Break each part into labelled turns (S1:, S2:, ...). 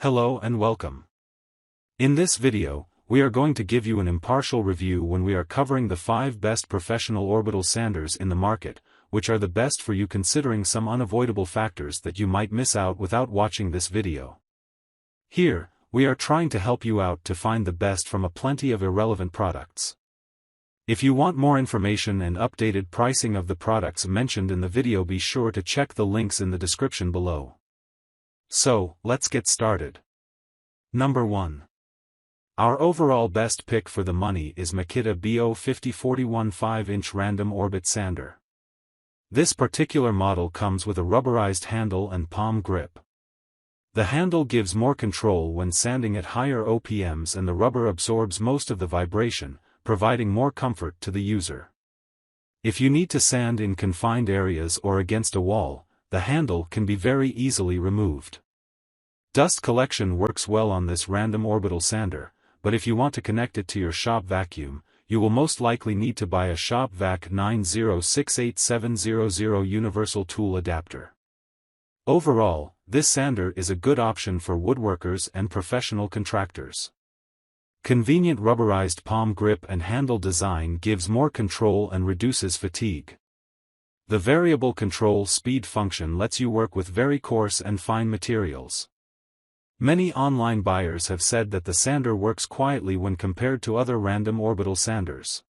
S1: Hello and welcome. In this video, we are going to give you an impartial review when we are covering the 5 best professional orbital sanders in the market, which are the best for you considering some unavoidable factors that you might miss out without watching this video. Here, we are trying to help you out to find the best from a plenty of irrelevant products. If you want more information and updated pricing of the products mentioned in the video, be sure to check the links in the description below. So, let's get started. Number 1. Our overall best pick for the money is Makita BO5041 5-inch Random Orbit Sander. This particular model comes with a rubberized handle and palm grip. The handle gives more control when sanding at higher OPMs, and the rubber absorbs most of the vibration, providing more comfort to the user. If you need to sand in confined areas or against a wall, the handle can be very easily removed. Dust collection works well on this Random Orbital Sander, but if you want to connect it to your shop vacuum, you will most likely need to buy a Shop Vac 9068700 universal tool adapter. Overall, this sander is a good option for woodworkers and professional contractors. Convenient rubberized palm grip and handle design gives more control and reduces fatigue. The variable control speed function lets you work with very coarse and fine materials. Many online buyers have said that the sander works quietly when compared to other Random Orbital Sanders.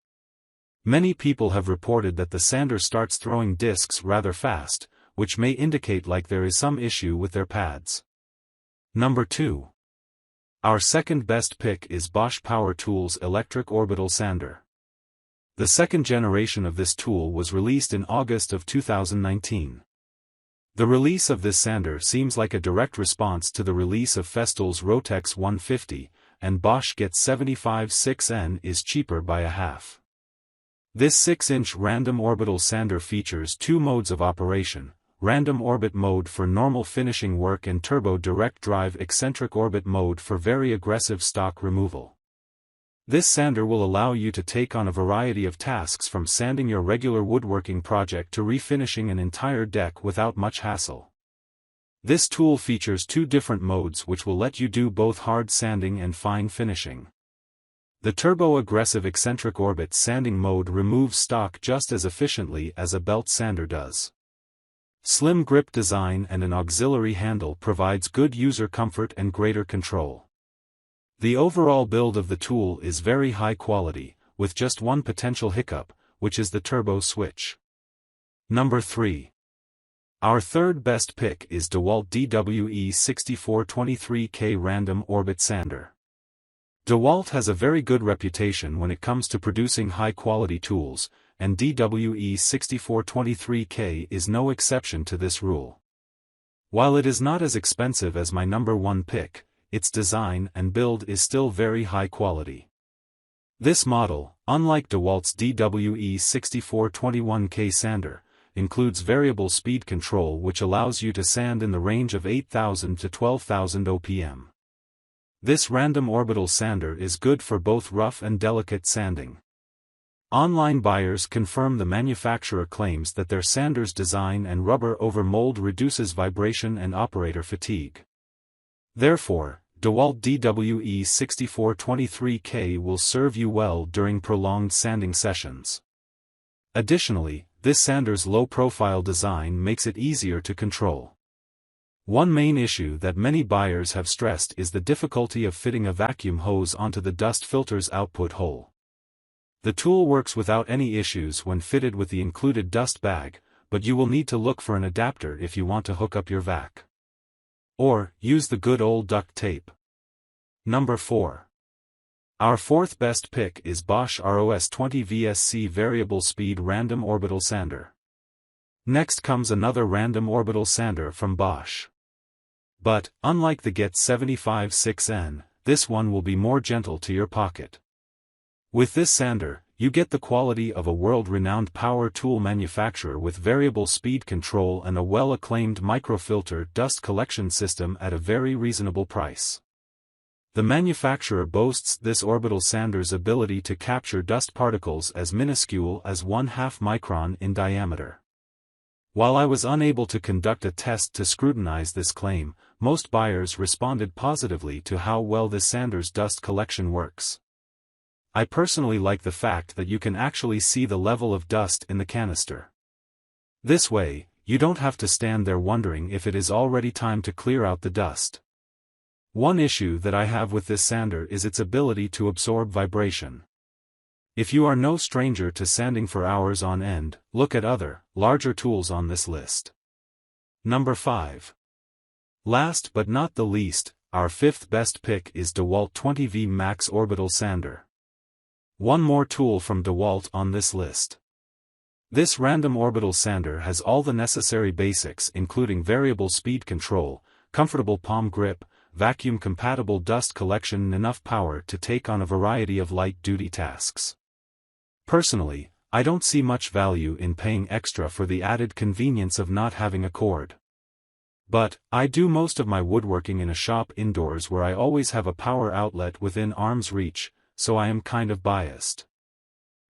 S1: Many people have reported that the sander starts throwing discs rather fast, which may indicate like there is some issue with their pads. Number 2. Our second best pick is Bosch Power Tools Electric Orbital Sander. The second generation of this tool was released in August of 2019. The release of this sander seems like a direct response to the release of Festool's Rotex 150, and Bosch gets 75/6N is cheaper by a half. This 6-inch Random Orbital Sander features 2 modes of operation: Random Orbit mode for normal finishing work and Turbo Direct Drive Eccentric Orbit mode for very aggressive stock removal. This sander will allow you to take on a variety of tasks, from sanding your regular woodworking project to refinishing an entire deck without much hassle. This tool features 2 different modes which will let you do both hard sanding and fine finishing. The Turbo Aggressive Eccentric Orbit Sanding mode removes stock just as efficiently as a belt sander does. Slim grip design and an auxiliary handle provides good user comfort and greater control. The overall build of the tool is very high quality, with just one potential hiccup, which is the turbo switch. Number 3. Our third best pick is DEWALT DWE6423K Random Orbit Sander. DEWALT has a very good reputation when it comes to producing high-quality tools, and DWE6423K is no exception to this rule. While it is not as expensive as my number 1 pick, its design and build is still very high quality. This model, unlike DEWALT's DWE6421K sander, includes variable speed control which allows you to sand in the range of 8,000 to 12,000 OPM. This Random Orbital Sander is good for both rough and delicate sanding. Online buyers confirm the manufacturer claims that their sander's design and rubber over mold reduces vibration and operator fatigue. Therefore, DEWALT DWE6423K will serve you well during prolonged sanding sessions. Additionally, this sander's low-profile design makes it easier to control. One main issue that many buyers have stressed is the difficulty of fitting a vacuum hose onto the dust filter's output hole. The tool works without any issues when fitted with the included dust bag, but you will need to look for an adapter if you want to hook up your vac. Or, use the good old duct tape. Number 4. Our fourth best pick is Bosch ROS20 VSC Variable Speed Random Orbital Sander. Next comes another Random Orbital Sander from Bosch. But, unlike the Get 75/6N, this one will be more gentle to your pocket. With this sander, you get the quality of a world-renowned power tool manufacturer with variable speed control and a well-acclaimed microfilter dust collection system at a very reasonable price. The manufacturer boasts this orbital sander's ability to capture dust particles as minuscule as 1/2 micron in diameter. While I was unable to conduct a test to scrutinize this claim, most buyers responded positively to how well this sander's dust collection works. I personally like the fact that you can actually see the level of dust in the canister. This way, you don't have to stand there wondering if it is already time to clear out the dust. One issue that I have with this sander is its ability to absorb vibration. If you are no stranger to sanding for hours on end, look at other, larger tools on this list. Number 5. Last but not the least, our 5th best pick is DEWALT 20V MAX Orbital Sander. One more tool from DEWALT on this list. This random orbital sander has all the necessary basics including variable speed control, comfortable palm grip, vacuum-compatible dust collection and enough power to take on a variety of light-duty tasks. Personally, I don't see much value in paying extra for the added convenience of not having a cord. But, I do most of my woodworking in a shop indoors where I always have a power outlet within arm's reach, so I am kind of biased.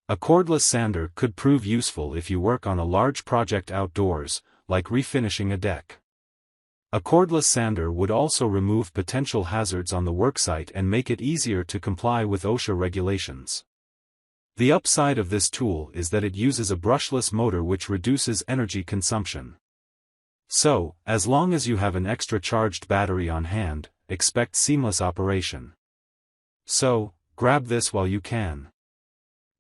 S1: A cordless sander could prove useful if you work on a large project outdoors, like refinishing a deck. A cordless sander would also remove potential hazards on the worksite and make it easier to comply with OSHA regulations. The upside of this tool is that it uses a brushless motor which reduces energy consumption. So, as long as you have an extra charged battery on hand, expect seamless operation. So, grab this while you can.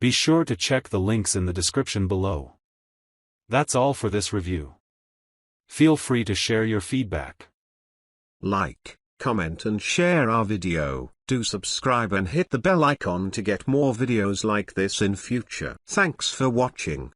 S1: Be sure to check the links in the description below. That's all for this review. Feel free to share your feedback.
S2: Like, comment and share our video. Do subscribe and hit the bell icon to get more videos like this in future. Thanks for watching.